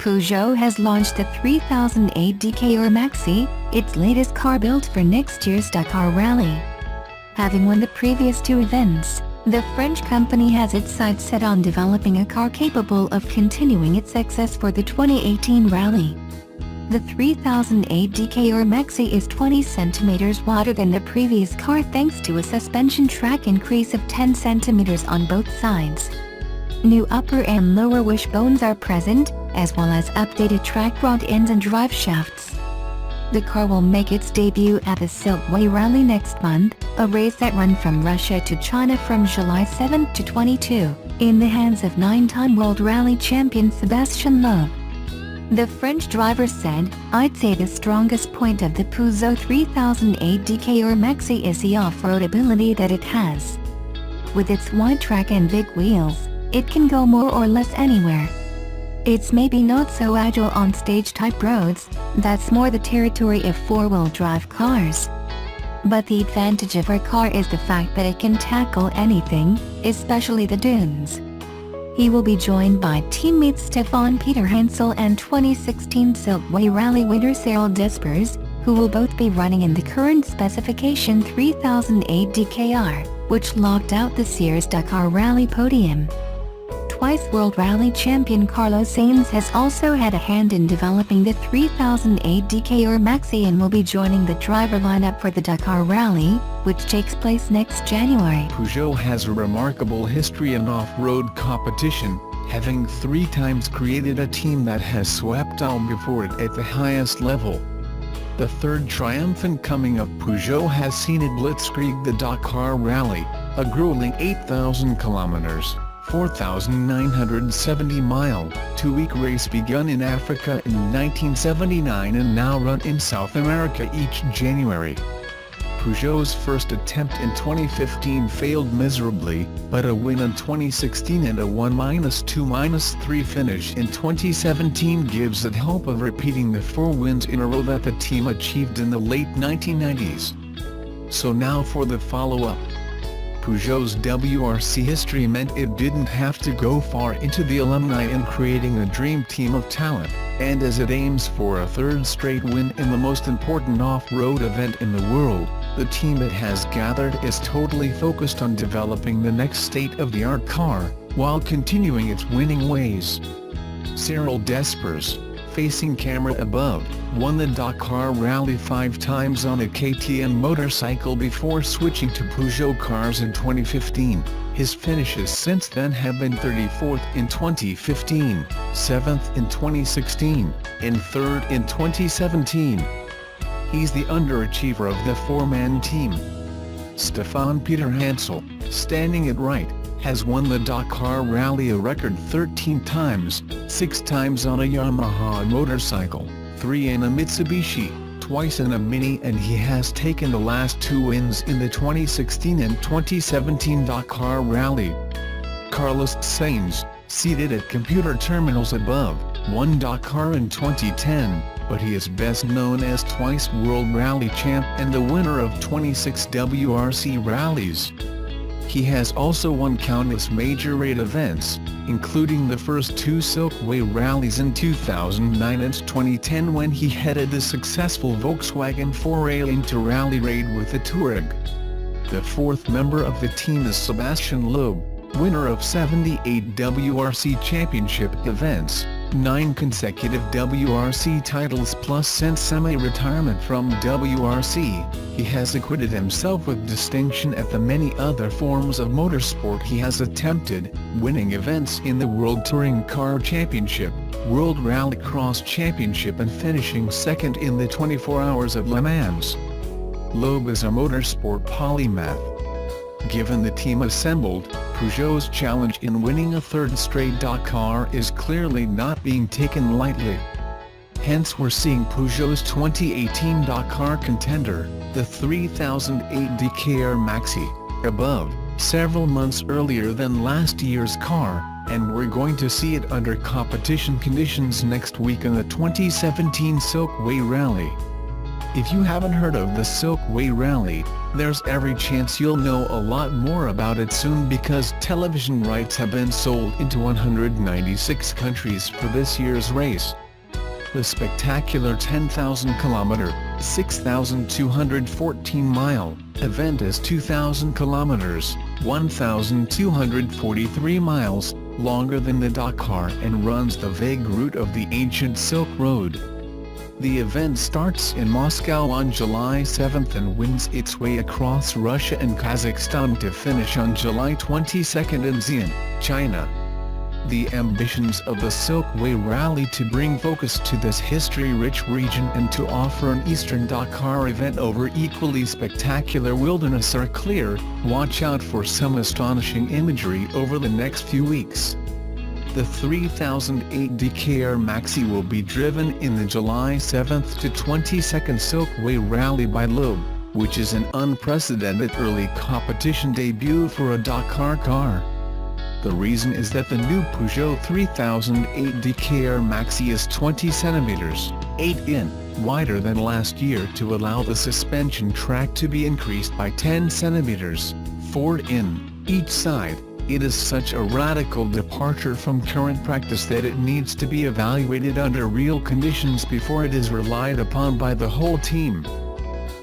Peugeot has launched the 3008 DKR Maxi, its latest car built for next year's Dakar Rally. Having won the previous two events, the French company has its sights set on developing a car capable of continuing its success for the 2018 rally. The 3008 DKR Maxi is 20 cm wider than the previous car thanks to a suspension track increase of 10 cm on both sides. New upper and lower wishbones are present, as well as updated track rod ends and drive shafts. The car will make its debut at the Silkway Rally next month, a race that runs from Russia to China from July 7 to 22, in the hands of 9-time World Rally champion Sébastien Loeb. The French driver said, "I'd say the strongest point of the Peugeot 3008 DKR Maxi is the off-road ability that it has. With its wide track and big wheels, it can go more or less anywhere. It's maybe not so agile on stage-type roads, that's more the territory of four-wheel drive cars. But the advantage of our car is the fact that it can tackle anything, especially the dunes." He will be joined by teammates Stefan Peter Hansel and 2016 Silkway Rally winner Cyril Despers, who will both be running in the current specification 3008 DKR, which locked out this year's Dakar Rally podium. Twice World Rally champion Carlos Sainz has also had a hand in developing the 3008 DKR Maxi and will be joining the driver lineup for the Dakar Rally, which takes place next January. Peugeot has a remarkable history in off-road competition, having 3 times created a team that has swept all before it at the highest level. The third triumphant coming of Peugeot has seen it blitzkrieg the Dakar Rally, a grueling 8,000 kilometers. 4,970-mile, 2-week race begun in Africa in 1979 and now run in South America each January. Peugeot's first attempt in 2015 failed miserably, but a win in 2016 and a 1-2-3 finish in 2017 gives it hope of repeating the 4 wins in a row that the team achieved in the late 1990s. So now for the follow-up. Peugeot's WRC history meant it didn't have to go far into the alumni in creating a dream team of talent, and as it aims for a 3rd straight win in the most important off-road event in the world, the team it has gathered is totally focused on developing the next state-of-the-art car, while continuing its winning ways. Cyril Despers, facing camera above, won the Dakar Rally 5 times on a KTM motorcycle before switching to Peugeot cars in 2015. His finishes since then have been 34th in 2015, 7th in 2016, and 3rd in 2017. He's the underachiever of the 4-man team. Stefan Peter Hansel, standing at right, has won the Dakar Rally a record 13 times, 6 times on a Yamaha motorcycle, 3 in a Mitsubishi, twice in a Mini, and he has taken the last 2 wins in the 2016 and 2017 Dakar Rally. Carlos Sainz, seated at computer terminals above, won Dakar in 2010, but he is best known as twice World Rally champ and the winner of 26 WRC rallies. He has also won countless major raid events, including the first 2 Silkway rallies in 2009 and 2010 when he headed the successful Volkswagen foray into rally raid with the Touareg. The 4th member of the team is Sébastien Loeb, winner of 78 WRC championship events, 9 consecutive WRC titles plus since semi-retirement from WRC, he has acquitted himself with distinction at the many other forms of motorsport he has attempted, winning events in the World Touring Car Championship, World Rallycross Championship and finishing 2nd in the 24 Hours of Le Mans. Loeb is a motorsport polymath. Given the team assembled, Peugeot's challenge in winning a 3rd straight Dakar is clearly not being taken lightly. Hence we're seeing Peugeot's 2018 Dakar contender, the 3008 DKR Maxi, above, several months earlier than last year's car, and we're going to see it under competition conditions next week in the 2017 Silkway Rally. If you haven't heard of the Silkway Rally, there's every chance you'll know a lot more about it soon because television rights have been sold into 196 countries for this year's race. The spectacular 10,000-kilometer, 6,214-mile event is 2,000 kilometers, 1,243 miles, longer than the Dakar and runs the vague route of the ancient Silk Road. The event starts in Moscow on July 7 and winds its way across Russia and Kazakhstan to finish on July 22 in Xi'an, China. The ambitions of the Silkway Rally to bring focus to this history-rich region and to offer an Eastern Dakar event over equally spectacular wilderness are clear. Watch out for some astonishing imagery over the next few weeks. The 3008 DKR Maxi will be driven in the July 7 to 22 Silkway Rally by Loeb, which is an unprecedented early competition debut for a Dakar car. The reason is that the new Peugeot 3008 DKR Maxi is 20 cm, 8 in, wider than last year to allow the suspension track to be increased by 10 cm, 4 in, each side. It is such a radical departure from current practice that it needs to be evaluated under real conditions before it is relied upon by the whole team.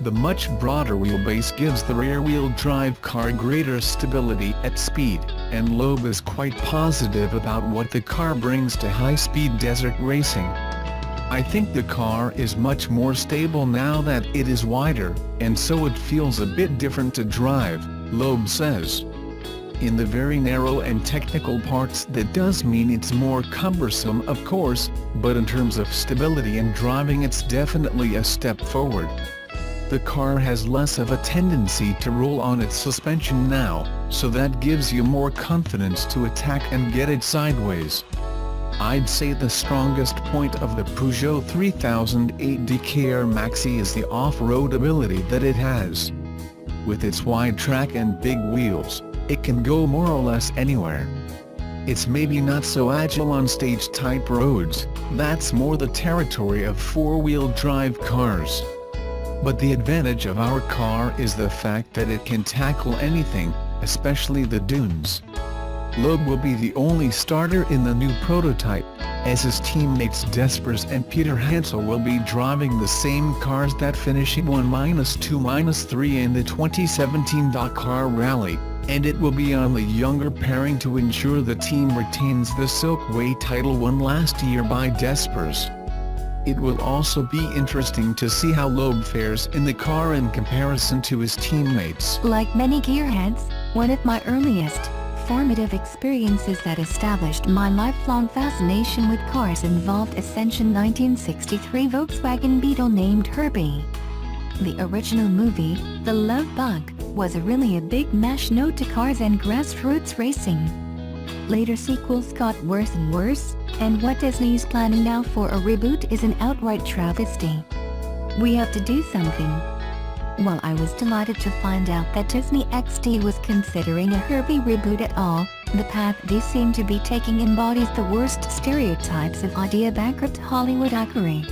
The much broader wheelbase gives the rear-wheel drive car greater stability at speed, and Loeb is quite positive about what the car brings to high-speed desert racing. I think the car is much more stable now that it is wider, and so it feels a bit different to drive, Loeb says. In the very narrow and technical parts that does mean it's more cumbersome of course, but in terms of stability and driving it's definitely a step forward. The car has less of a tendency to roll on its suspension now, so that gives you more confidence to attack and get it sideways. I'd say the strongest point of the Peugeot 3008 DKR Maxi is the off-road ability that it has. With its wide track and big wheels, it can go more or less anywhere. It's maybe not so agile on stage-type roads, that's more the territory of four-wheel drive cars. But the advantage of our car is the fact that it can tackle anything, especially the dunes. Loeb will be the only starter in the new prototype, as his teammates Despres and Peter Hansel will be driving the same cars that finished 1-2-3 in the 2017 Dakar Rally, and it will be on the younger pairing to ensure the team retains the Silkway title won last year by Despres. It will also be interesting to see how Loeb fares in the car in comparison to his teammates. Like many gearheads, one of my earliest, formative experiences that established my lifelong fascination with cars involved Ascension 1963 Volkswagen Beetle named Herbie. The original movie, The Love Bug, was really a big mash note to cars and grassroots racing. Later sequels got worse and worse, and what Disney's planning now for a reboot is an outright travesty. We have to do something. While I was delighted to find out that Disney XD was considering a Herbie reboot at all, the path they seem to be taking embodies the worst stereotypes of idea-bankrupt Hollywoodockery.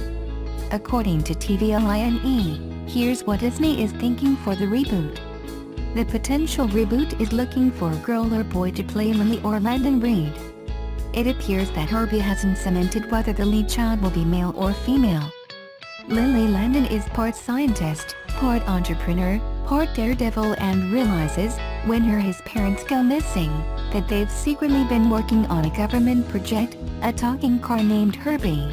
According to TVLINE, here's what Disney is thinking for the reboot. The potential reboot is looking for a girl or boy to play Lily or Landon Reed. It appears that Herbie hasn't cemented whether the lead child will be male or female. Lily Landon is part scientist, part entrepreneur, part daredevil and realizes, when his parents go missing, that they've secretly been working on a government project, a talking car named Herbie.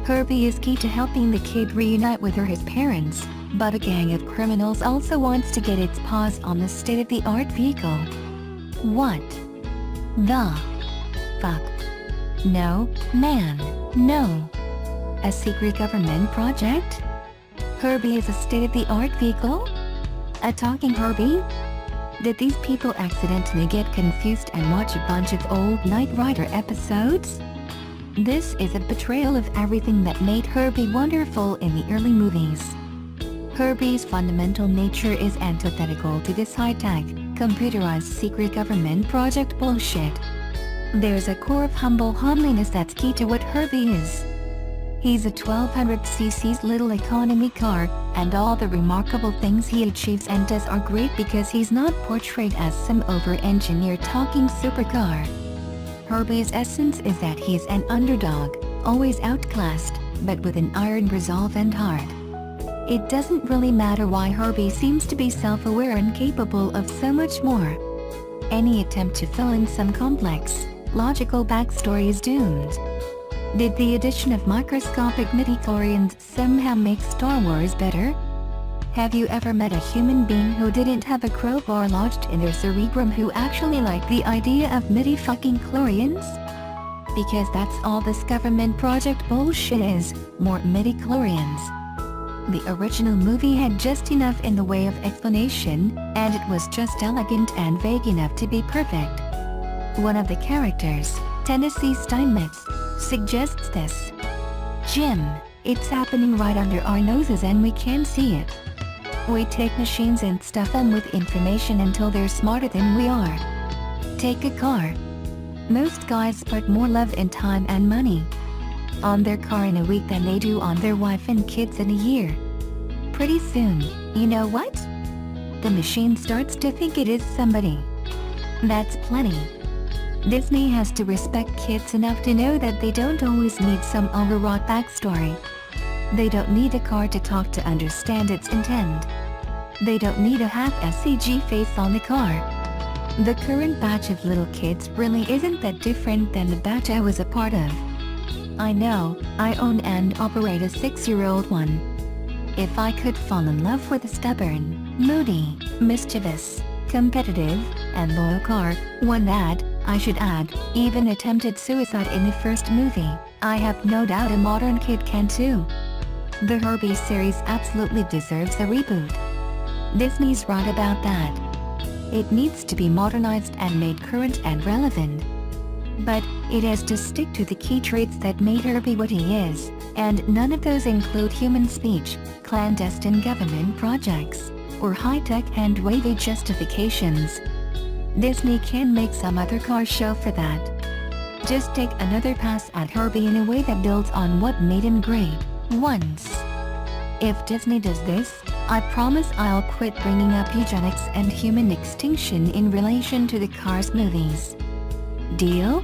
Herbie is key to helping the kid reunite with his parents, but a gang of criminals also wants to get its paws on the state-of-the-art vehicle. What the fuck? No, man, no. A secret government project? Herbie is a state-of-the-art vehicle? A talking Herbie? Did these people accidentally get confused and watch a bunch of old Knight Rider episodes? This is a betrayal of everything that made Herbie wonderful in the early movies. Herbie's fundamental nature is antithetical to this high-tech, computerized secret government project bullshit. There's a core of humble homeliness that's key to what Herbie is. He's a 1200cc's little economy car, and all the remarkable things he achieves and does are great because he's not portrayed as some over-engineered talking supercar. Herbie's essence is that he's an underdog, always outclassed, but with an iron resolve and heart. It doesn't really matter why Herbie seems to be self-aware and capable of so much more. Any attempt to fill in some complex, logical backstory is doomed. Did the addition of microscopic midichlorians somehow make Star Wars better? Have you ever met a human being who didn't have a crowbar lodged in their cerebrum who actually liked the idea of midi-fucking-chlorians? Because that's all this government project bullshit is, more midi-chlorians. The original movie had just enough in the way of explanation, and it was just elegant and vague enough to be perfect. One of the characters, Tennessee Steinmetz, suggests this. Jim, it's happening right under our noses and we can't see it. We take machines and stuff them with information until they're smarter than we are. Take a car. Most guys put more love and time and money on their car in a week than they do on their wife and kids in a year. Pretty soon, you know what? The machine starts to think it is somebody. That's plenty. Disney has to respect kids enough to know that they don't always need some overwrought backstory. They don't need a car to talk to understand its intent. They don't need a half-CG face on the car. The current batch of little kids really isn't that different than the batch I was a part of. I know, I own and operate a 6-year-old one. If I could fall in love with a stubborn, moody, mischievous, competitive, and loyal car, one that, I should add, even attempted suicide in the first movie, I have no doubt a modern kid can too. The Herbie series absolutely deserves a reboot. Disney's right about that. It needs to be modernized and made current and relevant. But, it has to stick to the key traits that made Herbie what he is, and none of those include human speech, clandestine government projects, or high-tech and wavy justifications. Disney can make some other car show for that. Just take another pass at Herbie in a way that builds on what made him great, once. If Disney does this, I promise I'll quit bringing up eugenics and human extinction in relation to the Cars movies. Deal?